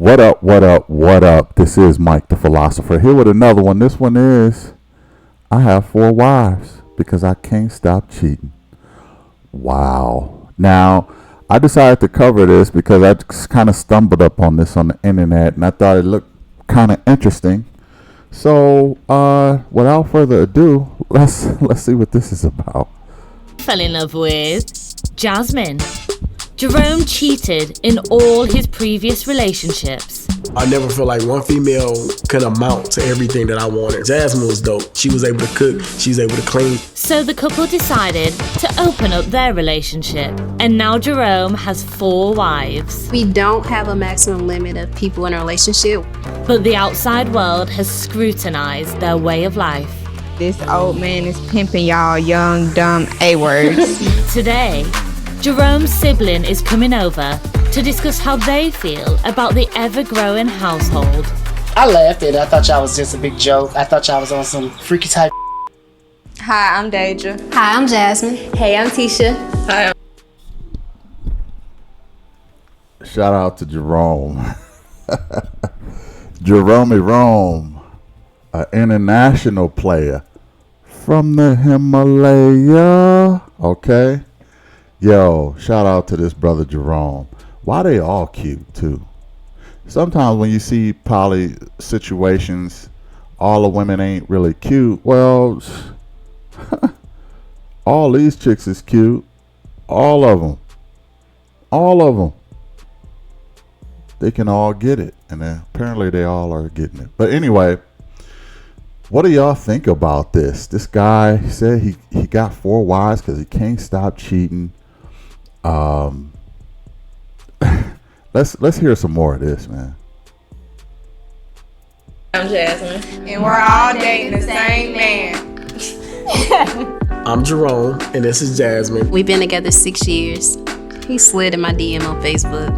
What up, what up, what up? This is Mike the Philosopher here with another one. This one is I have 4 wives because I can't stop cheating. Wow. Now, I decided to cover this because I just kind of stumbled up on this on the internet and I thought it looked kind of interesting. So, without further ado, let's see what this is about. Fell in love with Jasmine. Jerome cheated in all his previous relationships. I never felt like one female could amount to everything that I wanted. Jasmine was dope. She was able to cook. She was able to clean. So the couple decided to open up their relationship. And now Jerome has 4 wives. We don't have a maximum limit of people in a relationship. But the outside world has scrutinized their way of life. This old man is pimping y'all young, dumb A-words. Today, Jerome's sibling is coming over to discuss how they feel about the ever-growing household. I laughed at it. I thought y'all was just a big joke. I thought y'all was on some freaky type. Hi, I'm Deidre. Hi, I'm Jasmine. Hey, I'm Tisha. Hi. Shout out to Jerome. Jerome, an international player from the Himalaya. Okay. Yo, shout out to this brother Jerome. Why they all cute too? Sometimes when you see poly situations, all the women ain't really cute. Well, all these chicks is cute. All of them. They can all get it. And then apparently they all are getting it. But anyway, what do y'all think about this? This guy said he got 4 wives because he can't stop cheating. Let's hear some more of this, man. I'm Jasmine. And we're all dating the same man. I'm Jerome, and this is Jasmine. We've been together 6 years. He slid in my DM on Facebook.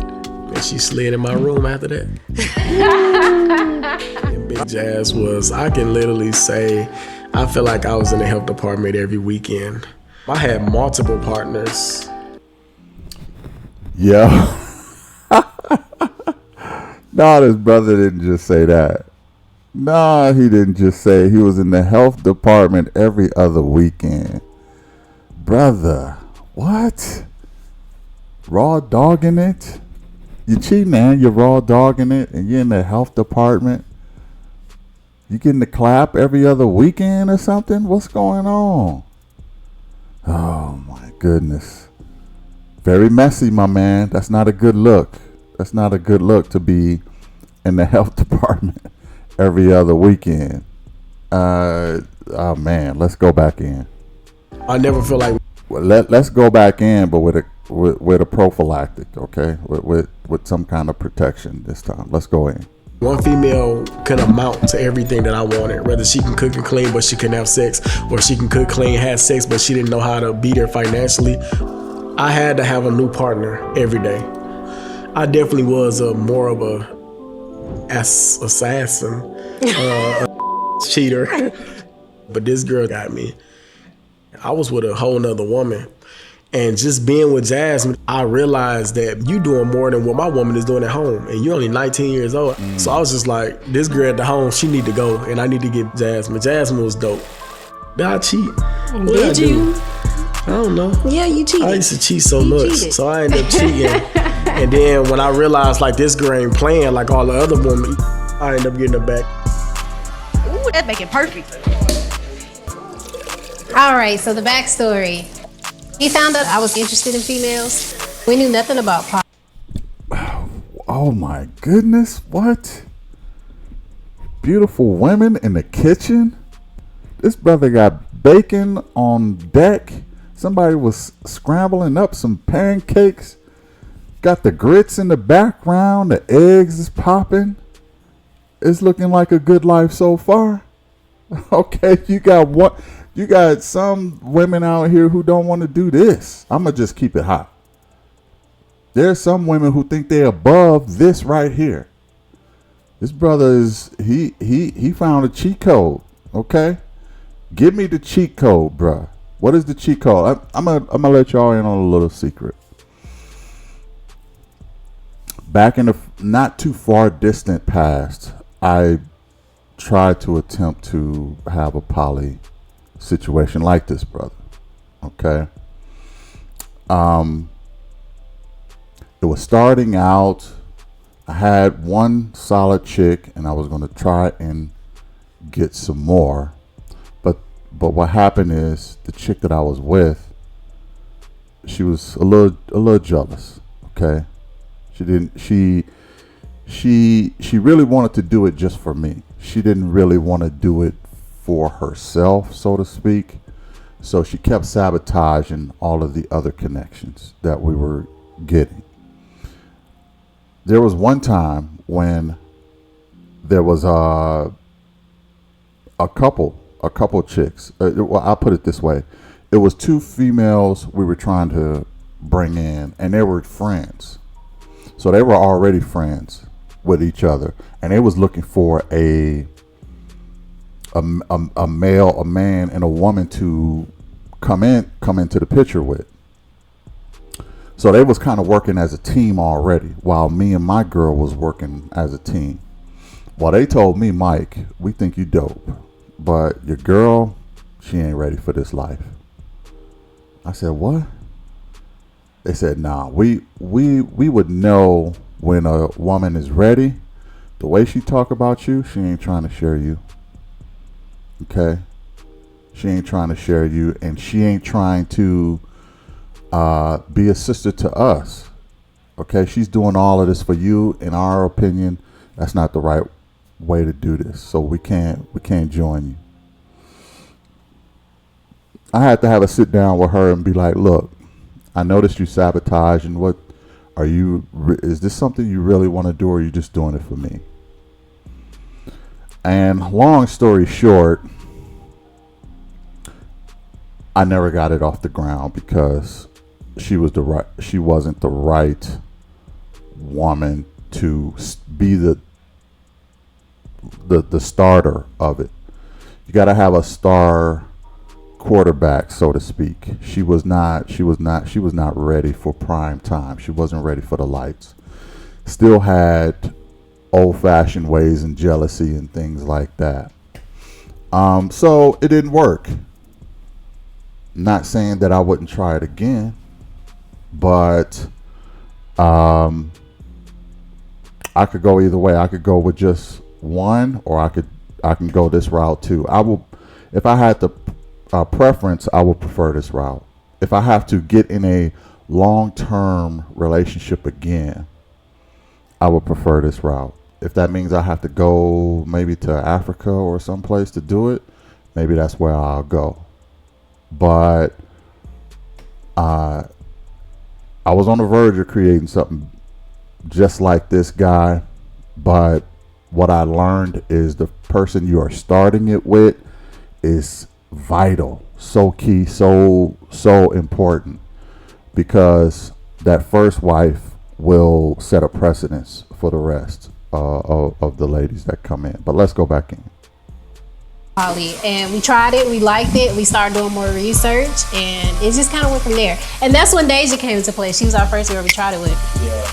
And she slid in my room after that. And Big Jazz was, I can literally say, I feel like I was in the health department every weekend. I had multiple partners. Yeah. No, this brother didn't just say that. No, he didn't just say he was in the health department every other weekend. Brother, what? Raw dogging it? You cheating, man. You're raw dogging it and you're in the health department. You getting the clap every other weekend or something? What's going on? Oh, my goodness. Very messy, my man. That's not a good look. That's not a good look to be in the health department every other weekend. Oh, man. Let's go back in. I never feel like... Let's go back in, but with a prophylactic, okay? With some kind of protection this time. Let's go in. One female can amount to everything that I wanted. Whether she can cook and clean, but she couldn't have sex, or she can cook, clean, have sex, but she didn't know how to be there financially. I had to have a new partner every day. I definitely was more of a assassin, a cheater. But this girl got me. I was with a whole nother woman. And just being with Jasmine, I realized that you doing more than what my woman is doing at home. And you're only 19 years old. So I was just like, this girl at the home, she need to go. And I need to get Jasmine. Jasmine was dope. Did I cheat? Did you? I don't know. Yeah, you cheated. I used to cheat so much. So I ended up cheating. And then when I realized like this girl ain't playing like all the other women, I ended up getting her back. Ooh, that's making perfect. All right, so the backstory. He found out I was interested in females. We knew nothing about pop. Oh my goodness, what? Beautiful women in the kitchen? This brother got bacon on deck. Somebody was scrambling up some pancakes. Got the grits in the background. The eggs is popping. It's looking like a good life so far. Okay, you got some women out here who don't want to do this. I'm going to just keep it hot. There's some women who think they're above this right here. This brother is, he found a cheat code, okay? Give me the cheat code, bruh. What is the cheat code? I'm gonna let y'all in on a little secret. back in the not too far distant past, I tried to attempt to have a poly situation like this, brother. Okay. It was starting out. I had one solid chick, and I was going to try and get some more. But what happened is the chick that I was with, she was a little jealous. Okay, she really wanted to do it just for me. She didn't really want to do it for herself, so to speak. So she kept sabotaging all of the other connections that we were getting. There was one time when there was a couple chicks. Well, I'll put it this way. It was two females we were trying to bring in, and they were friends. So they were already friends with each other, and they was looking for a man and a woman to come into the picture with. So they was kind of working as a team already, while me and my girl was working as a team. Well, they told me, Mike, we think you dope, but your girl, she ain't ready for this life. I said, what? They said, nah, we would know when a woman is ready. The way she talk about you, she ain't trying to share you. Okay? She ain't trying to share you, and she ain't trying to be a sister to us. Okay? She's doing all of this for you. In our opinion, that's not the right way to do this. So we can't join you. I had to have a sit down with her and be like, look, I noticed you sabotaging. What are you? Is this something you really want to do, or are you just doing it for me? And long story short, I never got it off the ground because she wasn't the right woman to be the starter of it. You got to have a star quarterback, so to speak. She was not ready for prime time. She wasn't ready for the lights. Still had old-fashioned ways and jealousy and things like that. So it didn't work. Not saying that I wouldn't try it again, but I could go either way. I could go with just one, or I can go this route too. If I had the preference, I would prefer this route. If I have to get in a long-term relationship again, I would prefer this route. If that means I have to go maybe to Africa or someplace to do it, maybe that's where I'll go. But I was on the verge of creating something just like this guy, but what I learned is the person you are starting it with is vital, so key, so important, because that first wife will set a precedence for the rest of the ladies that come in. But let's go back in. And we tried it, we liked it, we started doing more research, and it just kind of went from there. And that's when Deja came into play. She was our first girl we tried it with. Yeah.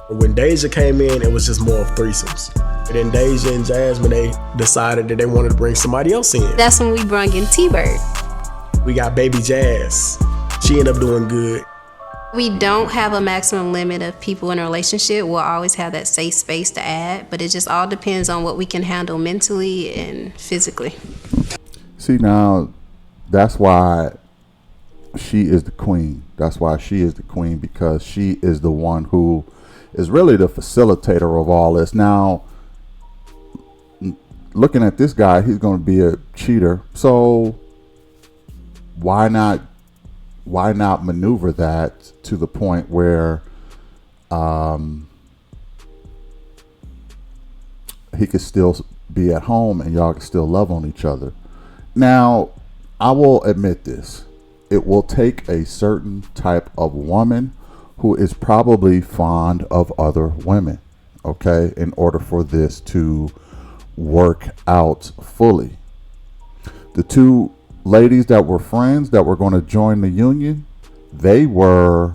When Deja came in, it was just more of threesomes. And then Deja and Jasmine, they decided that they wanted to bring somebody else in. That's when we brung in T-Bird. We got baby Jazz. She ended up doing good. We don't have a maximum limit of people in a relationship. We'll always have that safe space to add, but it just all depends on what we can handle mentally and physically. See, now, that's why she is the queen. That's why she is the queen, because she is the one who is really the facilitator of all this. Now, looking at this guy, he's going to be a cheater. So why not maneuver that to the point where he could still be at home and y'all can still love on each other? Now, I will admit this. It will take a certain type of woman who is probably fond of other women, okay, in order for this to work out fully. The two ladies that were friends that were going to join the union, they were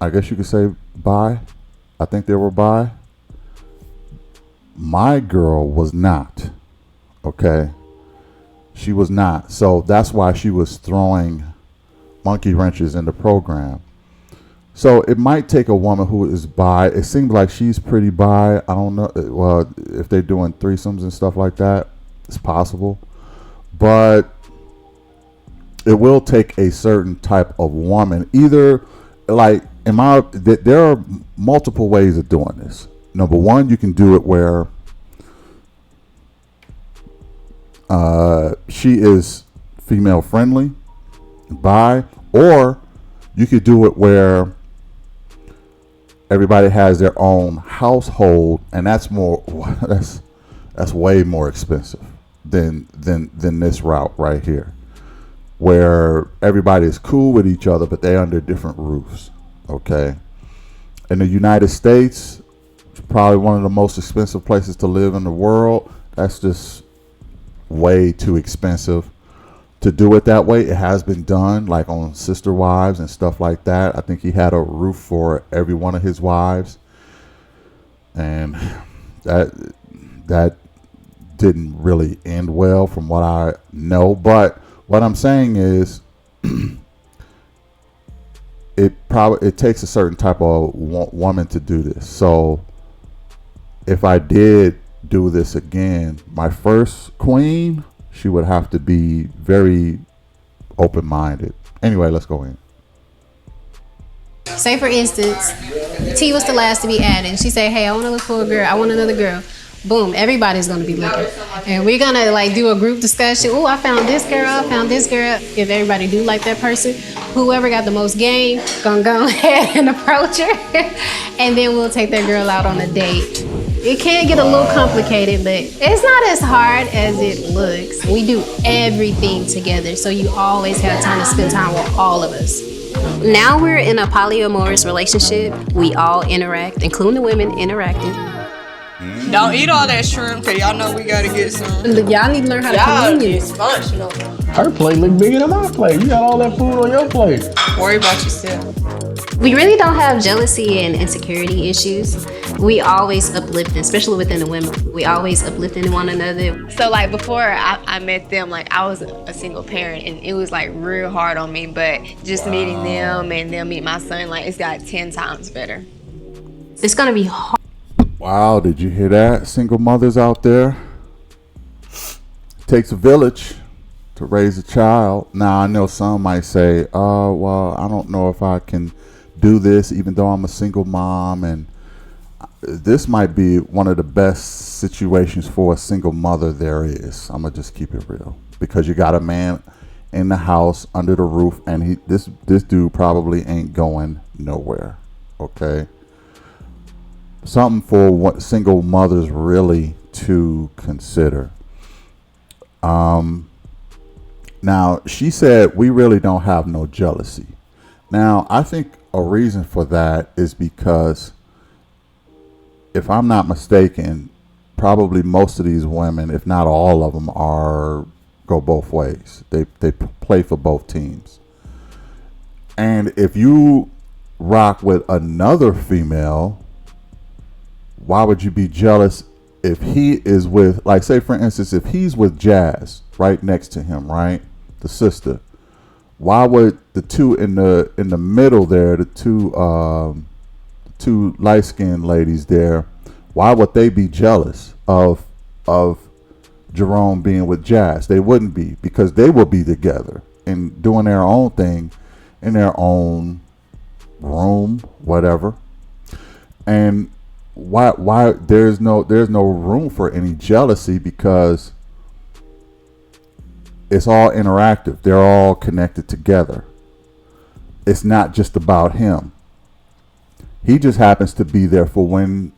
I guess you could say bi. I think they were bi. My girl was not. Okay. She was not. So that's why she was throwing monkey wrenches in the program. So it might take a woman who is bi. It seems like she's pretty bi. I don't know. Well, if they're doing threesomes and stuff like that, it's possible. But it will take a certain type of woman. Either, like, there are multiple ways of doing this. Number one, you can do it where she is female friendly, bi, or you could do it where everybody has their own household, and that's way more expensive than this route right here, where everybody is cool with each other, but they're under different roofs. Okay, in the United States, it's probably one of the most expensive places to live in the world. That's just way too expensive to do it that way. It has been done, like on Sister Wives and stuff like that. I think he had a roof for every one of his wives, and that didn't really end well from what I know. But what I'm saying is it takes a certain type of woman to do this. So if I did do this again, my first queen, she would have to be very open-minded. Anyway, let's go in. Say for instance, T was the last to be added. She said, hey, I want to look for a girl. I want another girl. Boom, everybody's going to be looking. And we're going to like do a group discussion. Oh, I found this girl. I found this girl. If everybody do like that person, whoever got the most game, going to go ahead and approach her. And then we'll take that girl out on a date. It can get a little complicated, but it's not as hard as it looks. We do everything together, so you always have time to spend time with all of us. Now we're in a polyamorous relationship. We all interact, including the women interacting. Don't eat all that shrimp, cause y'all know we gotta get some. Y'all need to learn how to communicate. Functional. Her plate look bigger than my plate. You got all that food on your plate. Worry about yourself. We really don't have jealousy and insecurity issues. We always uplifting, especially within the women. We always uplifting one another. So like before I met them, like I was a single parent and it was like real hard on me, but just meeting them and them meet my son, like it's got 10 times better. It's gonna be hard. Wow, did you hear that? Single mothers out there. It takes a village to raise a child. Now, I know some might say, oh, well, I don't know if I can do this even though I'm a single mom. And this might be one of the best situations for a single mother there is. I'm going to just keep it real. Because you got a man in the house under the roof, and this dude probably ain't going nowhere. Okay? Something for what single mothers really to consider. Now, she said we really don't have no jealousy. Now, I think a reason for that is because, if I'm not mistaken, probably most of these women, if not all of them, go both ways. They play for both teams. And if you rock with another female, why would you be jealous if he is with, like, say for instance, if he's with Jazz right next to him, right, the sister, why would the two in the middle there, the two light-skinned ladies there, why would they be jealous of Jerome being with Jazz? They wouldn't be, because they will be together and doing their own thing in their own room, whatever. And why there's no room for any jealousy, because it's all interactive. They're all connected together. It's not just about him. He just happens to be there for when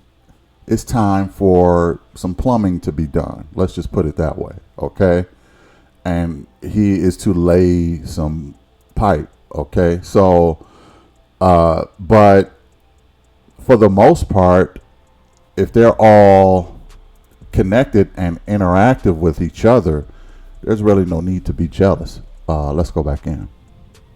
it's time for some plumbing to be done. Let's just put it that way, okay? And he is to lay some pipe, okay? So, but for the most part, if they're all connected and interactive with each other, there's really no need to be jealous. Let's go back in.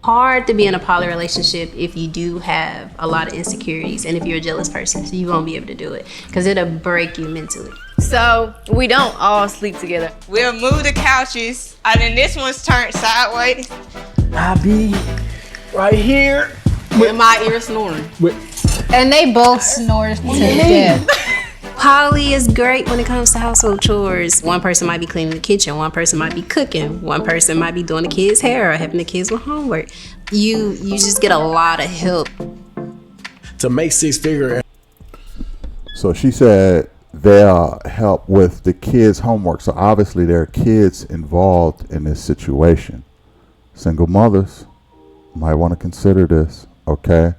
Hard to be in a poly relationship if you do have a lot of insecurities and if you're a jealous person, so you won't be able to do it because it'll break you mentally. So we don't all sleep together. We'll move the couches, and then this one's turned sideways. I be right here. With my ear snoring. And they both snore to death. Poly is great when it comes to household chores. One person might be cleaning the kitchen, one person might be cooking, one person might be doing the kids' hair or helping the kids with homework. You just get a lot of help. To make 6-figure. So she said they'll help with the kids' homework. So obviously there are kids involved in this situation. Single mothers might want to consider this, okay?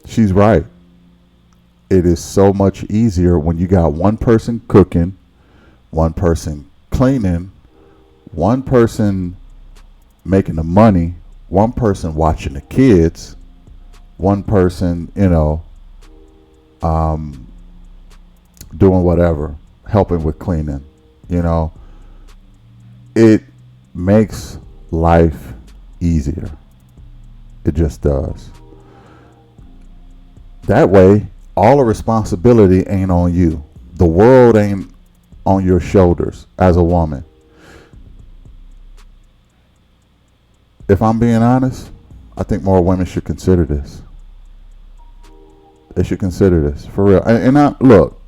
She's right. It is so much easier when you got one person cooking, one person cleaning, one person making the money, one person watching the kids, one person, doing whatever, helping with cleaning, It makes life easier. It just does. That way, all the responsibility ain't on you. The world ain't on your shoulders as a woman. If I'm being honest, I think more women should consider this. They should consider this for real. Look,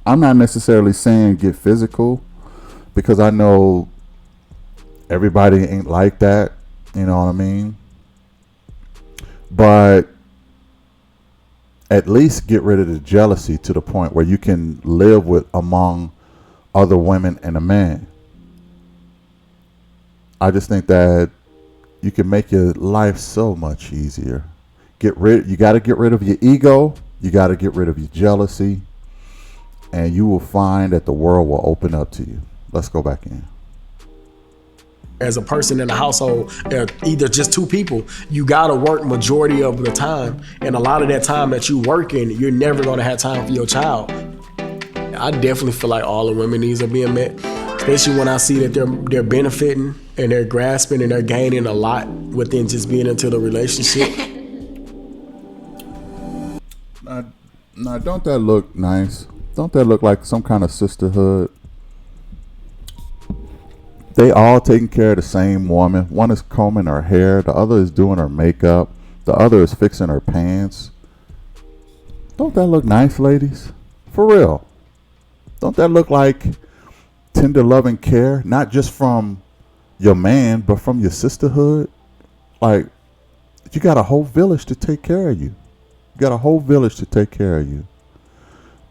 I'm not necessarily saying get physical because I know everybody ain't like that. You know what I mean? But at least get rid of the jealousy to the point where you can live among other women and a man. I just think that you can make your life so much easier. You got to get rid of your ego. You got to get rid of your jealousy. And you will find that the world will open up to you. Let's go back in. As a person in a household, either just two people, you gotta work majority of the time. And a lot of that time that you working, you're never gonna have time for your child. I definitely feel like all the women needs are being met, especially when I see that they're benefiting and they're grasping and they're gaining a lot within just being into the relationship. Now, don't that look nice? Don't that look like some kind of sisterhood? They all taking care of the same woman. One is combing her hair. The other is doing her makeup. The other is fixing her pants. Don't that look nice, ladies? For real. Don't that look like tender love and care? Not just from your man, but from your sisterhood? Like, you got a whole village to take care of you. You got a whole village to take care of you.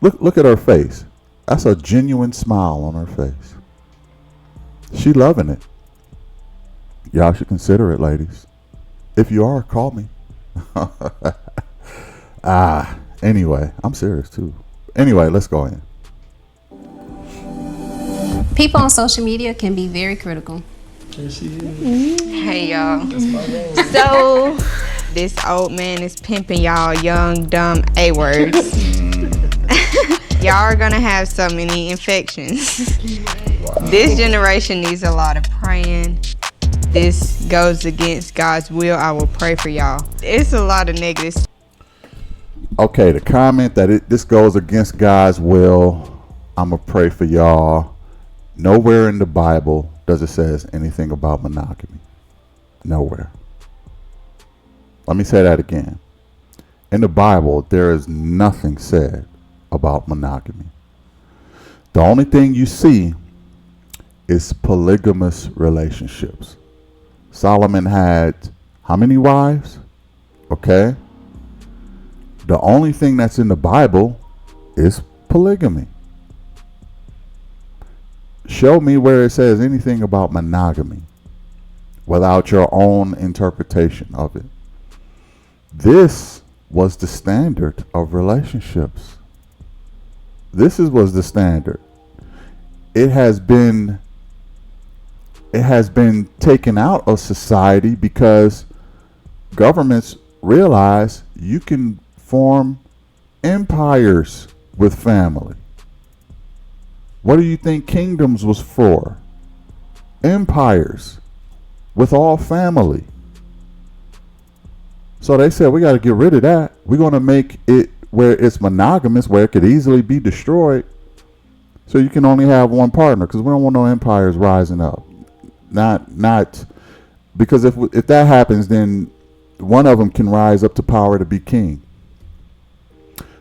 Look at her face. That's a genuine smile on her face. She loving it. Y'all should consider it, ladies. If you are, call me. Anyway, I'm serious too. Anyway, let's go in. People on social media can be very critical. Hey y'all. So this old man is pimping y'all young, dumb A-words. Y'all are gonna have so many infections. This generation needs a lot of praying. This goes against God's will. I will pray for y'all. It's a lot of negatives. Okay, the comment that this goes against God's will, I'm going to pray for y'all. Nowhere in the Bible does it says anything about monogamy. Nowhere. Let me say that again. In the Bible, there is nothing said about monogamy. The only thing you see is polygamous relationships. Solomon had how many wives? Okay. The only thing that's in the Bible is polygamy. Show me where it says anything about monogamy without your own interpretation of it. This was the standard of relationships. Was the standard. It has been taken out of society because governments realize you can form empires with family. What do you think kingdoms was for? Empires. with all family. So they said, we got to get rid of that. We're going to make it where it's monogamous, where it could easily be destroyed. So you can only have one partner, because we don't want no empires rising up. Not because if that happens, then one of them can rise up to power to be king.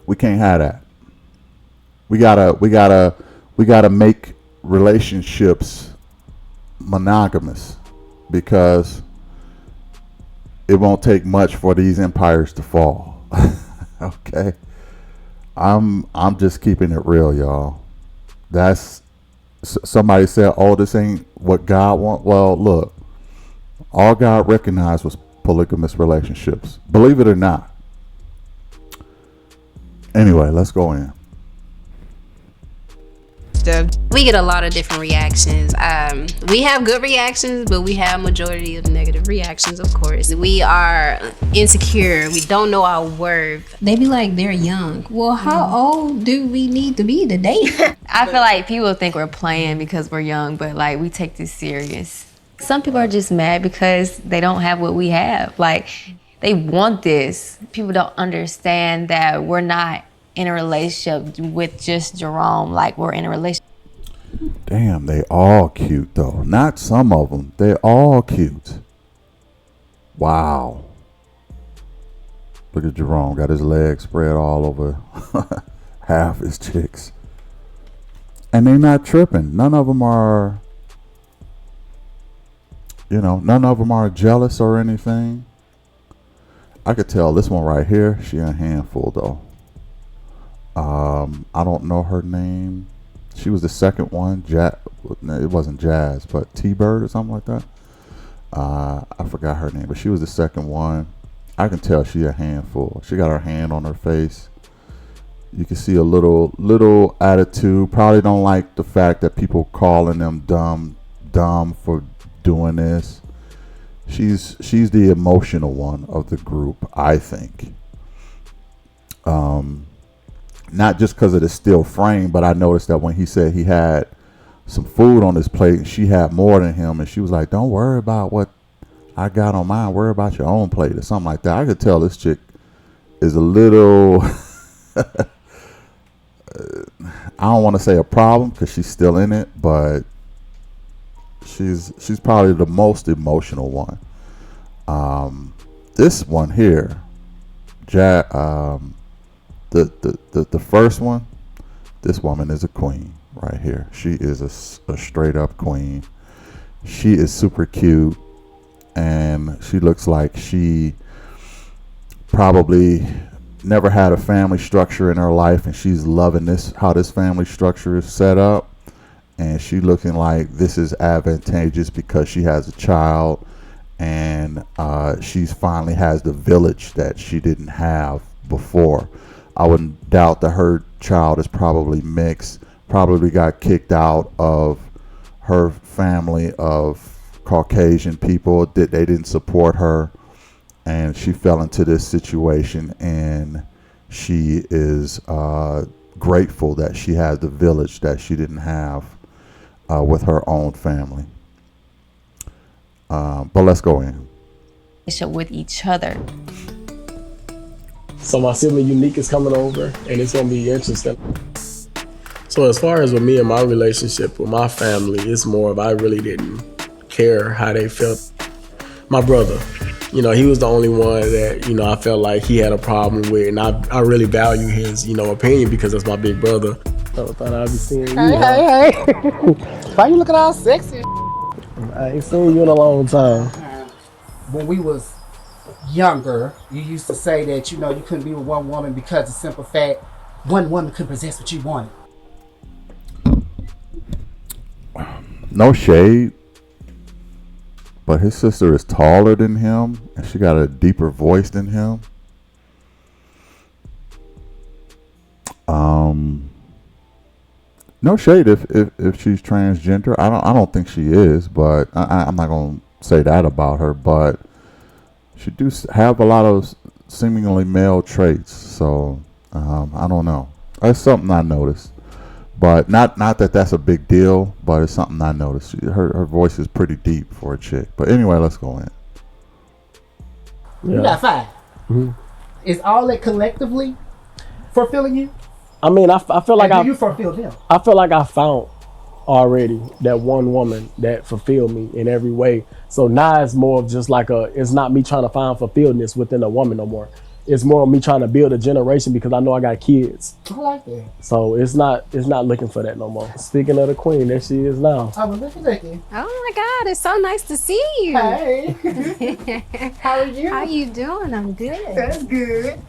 We can't have that. We gotta make relationships monogamous, because it won't take much for these empires to fall. Okay, I'm just keeping it real, y'all. That's somebody said, "Oh, this ain't what God want." Well, look, all God recognized was polygamous relationships. Believe it or not. Anyway, let's go in. We get a lot of different reactions. We have good reactions, but we have majority of negative reactions, of course. We are insecure. We don't know our worth. They be like, they're young. Well, how old do we need to be to date? I feel like people think we're playing because we're young, but like we take this serious. Some people are just mad because they don't have what we have. Like they want this. People don't understand that we're not in a relationship with just Jerome. Like we're in a relationship. Damn, they all cute though. Not some of them. They all cute. Wow. Look at Jerome. Got his legs spread all over half his chicks. And they not tripping. None of them are, none of them are jealous or anything. I could tell this one right here, she a handful though. I don't know her name. She was the second one. It wasn't Jazz, but T-Bird or something like that. I forgot her name, but she was the second one. I can tell she a handful. She got her hand on her face. You can see a little attitude. Probably don't like the fact that people calling them dumb for doing this. She's the emotional one of the group, I think. Not just because of the still frame, but I noticed that when he said he had some food on his plate and she had more than him, and she was like, don't worry about what I got on mine, worry about your own plate or something like that. I could tell this chick is a little I don't want to say a problem because she's still in it, but she's probably the most emotional one. This one here, the first one, this woman is a queen right here. She is a straight up queen. She is super cute, and she looks like she probably never had a family structure in her life, and she's loving how this family structure is set up, and she looking like this is advantageous because she has a child, and she's finally has the village that she didn't have before. I wouldn't doubt that her child is probably mixed, probably got kicked out of her family of Caucasian people. They didn't support her, and she fell into this situation, and she is grateful that she has the village that she didn't have with her own family. But let's go in. With each other. So my sibling Unique is coming over, and it's gonna be interesting. So as far as with me and my relationship with my family, it's more of I really didn't care how they felt. My brother, he was the only one that, I felt like he had a problem with, and I really value his, opinion because that's my big brother. So I thought I'd be seeing you. Hey. Why you looking all sexy? I ain't seen you in a long time. When we was younger, you used to say that, you couldn't be with one woman because of simple fact, one woman could possess what you wanted. No shade, but his sister is taller than him, and she got a deeper voice than him. No shade if she's transgender. I don't think she is, but I'm not gonna say that about her. But she do have a lot of seemingly male traits, so I don't know. That's something I noticed. But not that that's a big deal, but it's something I noticed. Her voice is pretty deep for a chick. But anyway, let's go in. You got 5. Is all that collectively fulfilling you? I mean, I feel like do you fulfill them? I feel like I found already that one woman that fulfilled me in every way. So now it's more of just like it's not me trying to find fulfilledness within a woman no more. It's more of me trying to build a generation because I know I got kids. I like that. So it's not looking for that no more. Speaking of the queen, there she is now. Oh, well, look at you. Oh my God, it's so nice to see you. Hey. How are you? How you doing? I'm good. That's good.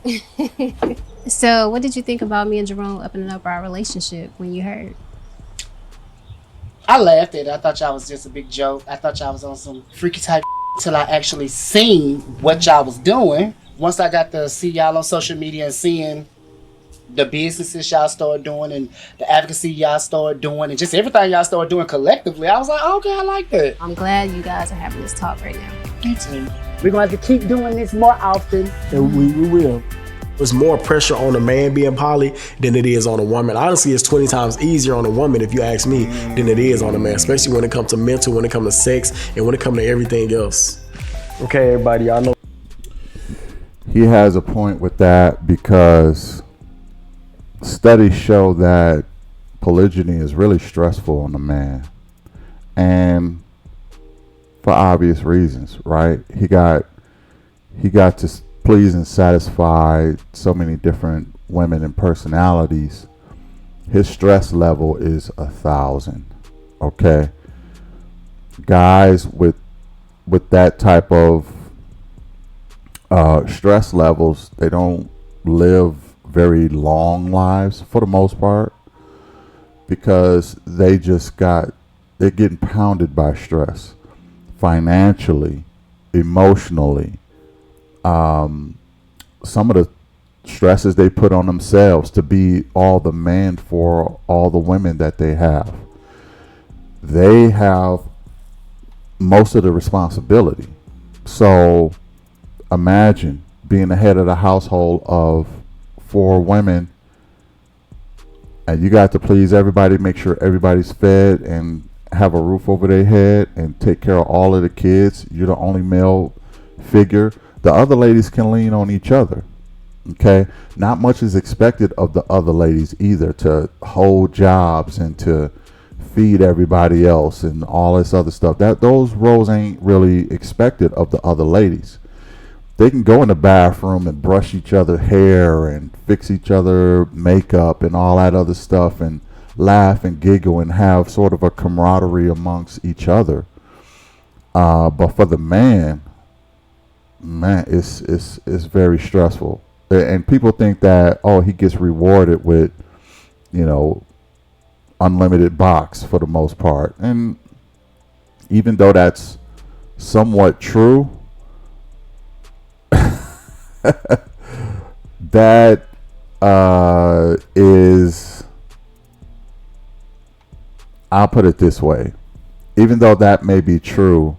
So what did you think about me and Jerome opening up our relationship when you heard? I laughed at it. I thought y'all was just a big joke. I thought y'all was on some freaky type till I actually seen what y'all was doing. Once I got to see y'all on social media and seeing the businesses y'all started doing and the advocacy y'all started doing and just everything y'all started doing collectively, I was like, okay, I like that. I'm glad you guys are having this talk right now. Me too. We're going to have to keep doing this more often. And we will. There's more pressure on a man being poly than it is on a woman. Honestly, it's 20 times easier on a woman, if you ask me, than it is on a man, especially when it comes to mental, when it comes to sex, and when it comes to everything else. Okay, everybody, y'all know. He has a point with that because studies show that polygyny is really stressful on a man, and for obvious reasons, right? He got to please and satisfy so many different women and personalities. His stress level is 1,000. Okay, guys with that type of stress levels, they don't live very long lives for the most part because they're getting pounded by stress financially, emotionally, some of the stresses they put on themselves to be all the man for all the women that they have. They have most of the responsibility. So imagine being the head of the household of 4 women and you got to please everybody, make sure everybody's fed and have a roof over their head and take care of all of the kids. You're the only male figure. The other ladies can lean on each other. Okay, not much is expected of the other ladies either, to hold jobs and to feed everybody else and all this other stuff. Those roles ain't really expected of the other ladies. They can go in the bathroom and brush each other's hair and fix each other makeup and all that other stuff and laugh and giggle and have sort of a camaraderie amongst each other. But for the man, it's very stressful. And people think that, oh, he gets rewarded with, unlimited box for the most part. And even though that's somewhat true, that is, I'll put it this way. Even though that may be true,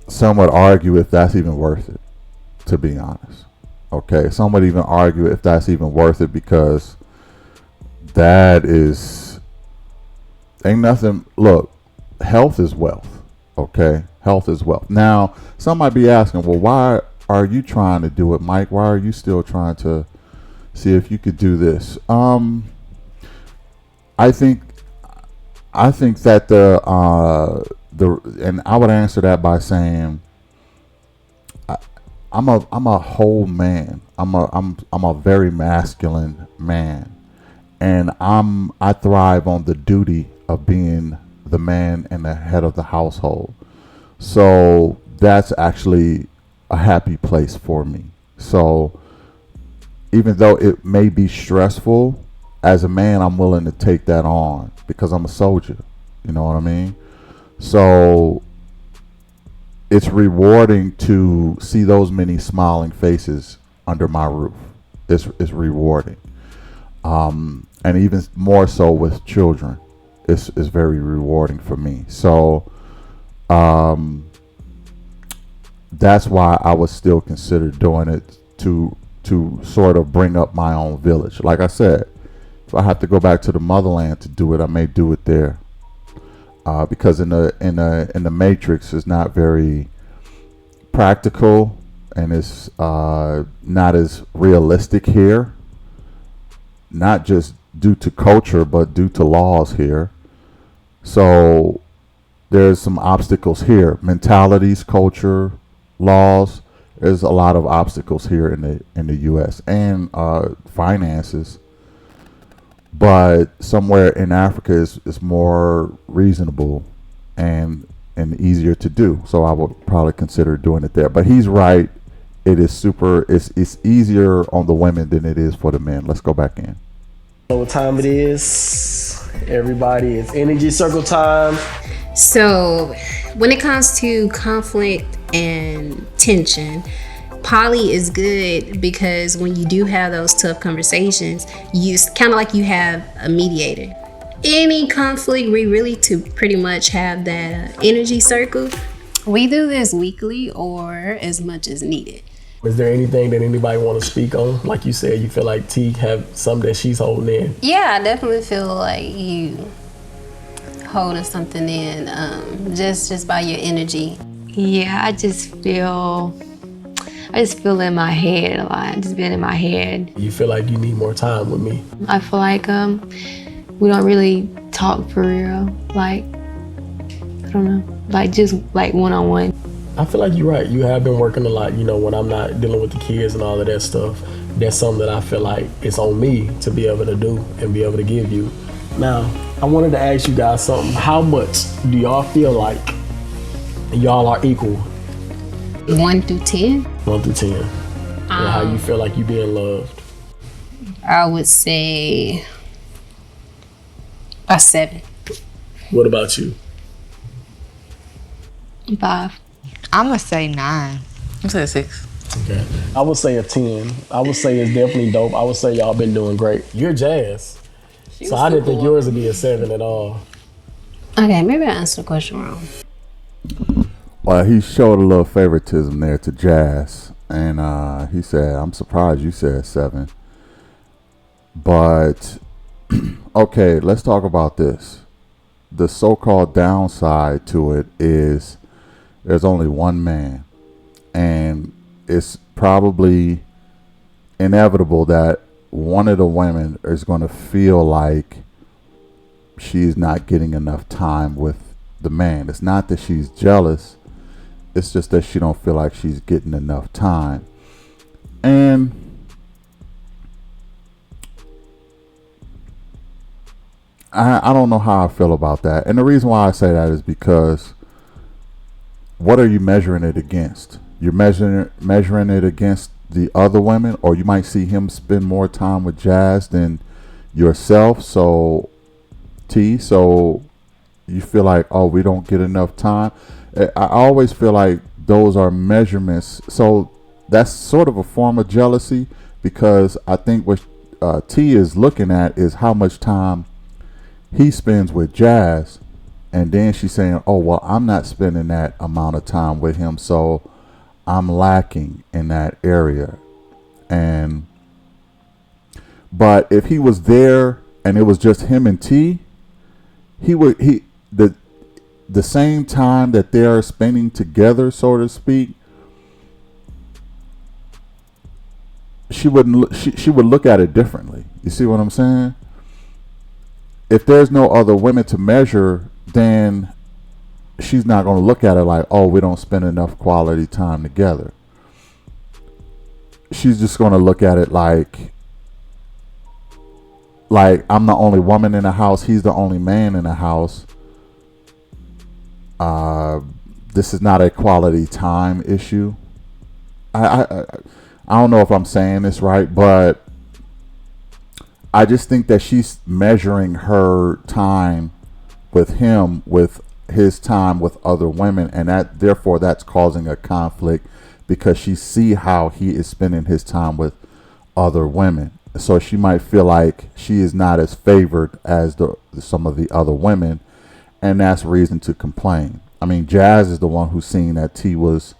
some would argue if that's even worth it, to be honest. Okay, some would even argue if that's even worth it because that ain't nothing. Look, health is wealth. Okay, health is wealth. Now, some might be asking, well, why are you trying to do it, Mike? Why are you still trying to see if you could do this? I think that and I would answer that by saying I'm a whole man. I'm a very masculine man, and I thrive on the duty of being the man and the head of the household. So that's actually a happy place for me. So even though it may be stressful, as a man, I'm willing to take that on because I'm a soldier. You know what I mean? So it's rewarding to see those many smiling faces under my roof. It's rewarding. And even more so with children. It's very rewarding for me. So that's why I would still consider doing it to sort of bring up my own village. Like I said, If I have to go back to the motherland to do it, I may do it there. Because in the Matrix is not very practical, and it's not as realistic here. Not just due to culture, but due to laws here. So there's some obstacles here: mentalities, culture, laws. There's a lot of obstacles here in the U.S. and finances. But somewhere in Africa is more reasonable and easier to do. So I would probably consider doing it there. But he's right. It is super. It's easier on the women than it is for the men. Let's go back in. Know what time it is? Everybody, it's energy circle time. So when it comes to conflict and tension, poly is good because when you do have those tough conversations, it's kind of like you have a mediator. Any conflict, we really to pretty much have that energy circle. We do this weekly or as much as needed. Is there anything that anybody want to speak on? Like you said, you feel like T have something that she's holding in. Yeah, I definitely feel like you holding something in just by your energy. Yeah, I just feel in my head a lot. Just being in my head. You feel like you need more time with me. I feel like we don't really talk for real. Like, I don't know, like just like one-on-one. I feel like you're right. You have been working a lot. You know, when I'm not dealing with the kids and all of that stuff, that's something that I feel like it's on me to be able to do and be able to give you. Now, I wanted to ask you guys something. How much do y'all feel like y'all are equal? 1 through 10? 1 through 10. And how you feel like you being loved? I would say a 7. What about you? 5. I'm gonna say 9. I'm saying 6. Okay. I would say a 10. I would say it's definitely dope. I would say y'all been doing great. You're Jazz. So I didn't think yours would be a 7 at all. Okay, maybe I answered the question wrong. Well, he showed a little favoritism there to Jazz, and he said, "I'm surprised you said 7." But okay, let's talk about this. The so-called downside to it is there's only one man, and it's probably inevitable that one of the women is going to feel like she's not getting enough time with the man. It's not that she's jealous. It's just that she don't feel like she's getting enough time. And I don't know how I feel about that. And the reason why I say that is because what are you measuring it against? You're measuring it against the other women, or you might see him spend more time with Jazz than yourself. So so you feel like, oh, we don't get enough time. I always feel like those are measurements. So that's sort of a form of jealousy, because I think what T is looking at is how much time he spends with Jazz, and then she's saying, oh, well, I'm not spending that amount of time with him, so I'm lacking in that area. But if he was there and it was just him and T, the same time that they are spending together, so to speak, she would look at it differently. You see what I'm saying? If there's no other women to measure, then she's not going to look at it like, oh, we don't spend enough quality time together. She's just going to look at it like I'm the only woman in the house, he's the only man in the house. This is not a quality time issue. I don't know if I'm saying this right, but I just think that she's measuring her time with him with his time with other women, and that therefore that's causing a conflict, because she see how he is spending his time with other women. So she might feel like she is not as favored as some of the other women, and that's reason to complain. I mean, Jazz is the one who's seen that T was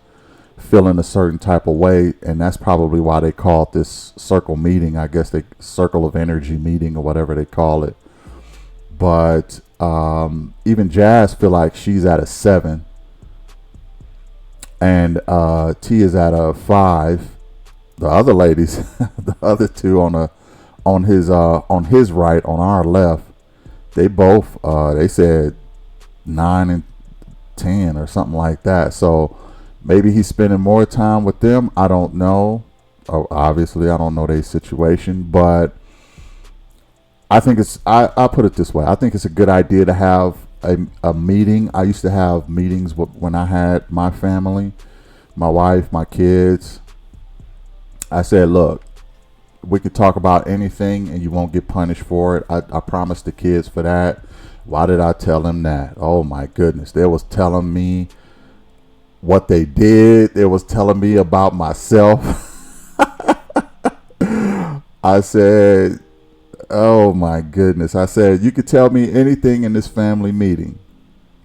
feeling a certain type of way, and that's probably why they call it this circle meeting. I guess they circle of energy meeting or whatever they call it. But even Jazz feel like she's at a 7, and T is at a 5. The other ladies, the other two on his right, on our left, they both they said 9 and 10 or something like that. So maybe he's spending more time with them. I don't know. Obviously, I don't know their situation, but I think it's. I put it this way. I think it's a good idea to have a meeting. I used to have meetings when I had my family, my wife, my kids. I said, look, we could talk about anything and you won't get punished for it. I promised the kids for that. Why did I tell them that? Oh my goodness. They was telling me what they did. They was telling me about myself. I said, oh my goodness. I said, you could tell me anything in this family meeting.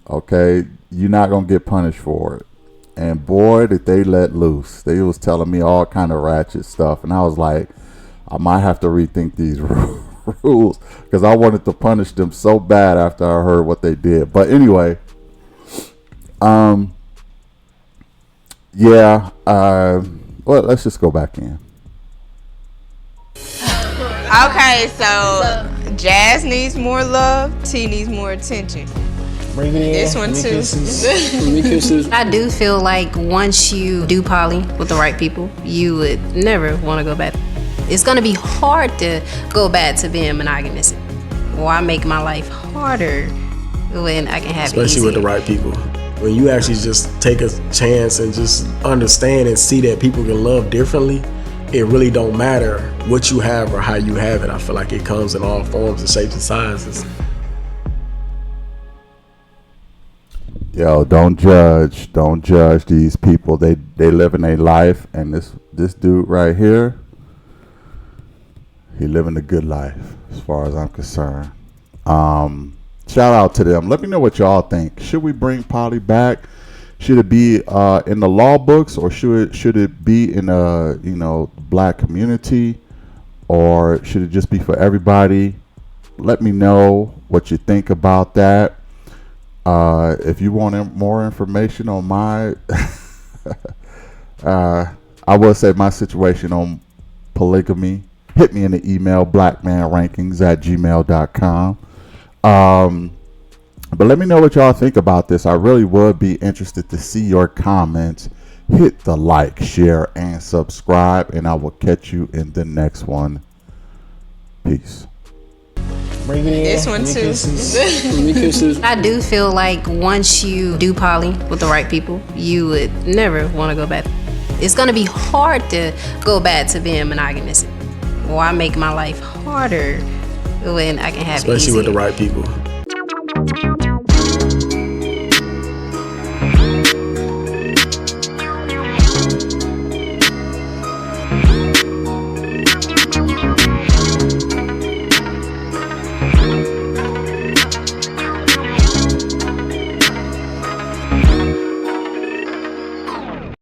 Okay. You're not going to get punished for it. And boy, did they let loose. They was telling me all kind of ratchet stuff. And I was like, I might have to rethink these rules, because I wanted to punish them so bad after I heard what they did. But anyway, yeah. Well, let's just go back in. Okay, so Jazz needs more love. T needs more attention. Bring it in. This one too. I do feel like once you do poly with the right people, you would never want to go back. It's going to be hard to go back to being monogamous. Why make my life harder when I can have it Especially with the right people. When you actually just take a chance and just understand and see that people can love differently, it really don't matter what you have or how you have it. I feel like it comes in all forms and shapes and sizes. Yo, don't judge these people. They living their life, and this dude right here, he living a good life as far as I'm concerned. Shout out to them. Let me know what y'all think. Should we bring poly back? Should it be in the law books, or should it be in a black community, or should it just be for everybody? Let me know what you think about that. If you want more information on my, I will say my situation on polygamy, hit me in the email, blackmanrankings@gmail.com. But let me know what y'all think about this. I really would be interested to see your comments. Hit the like, share, and subscribe, and I will catch you in the next one. Peace. Bring it in. This one too. I do feel like once you do poly with the right people, you would never want to go back. It's going to be hard to go back to being monogamous. Why make my life harder when I can have it Especially easier? with the right people.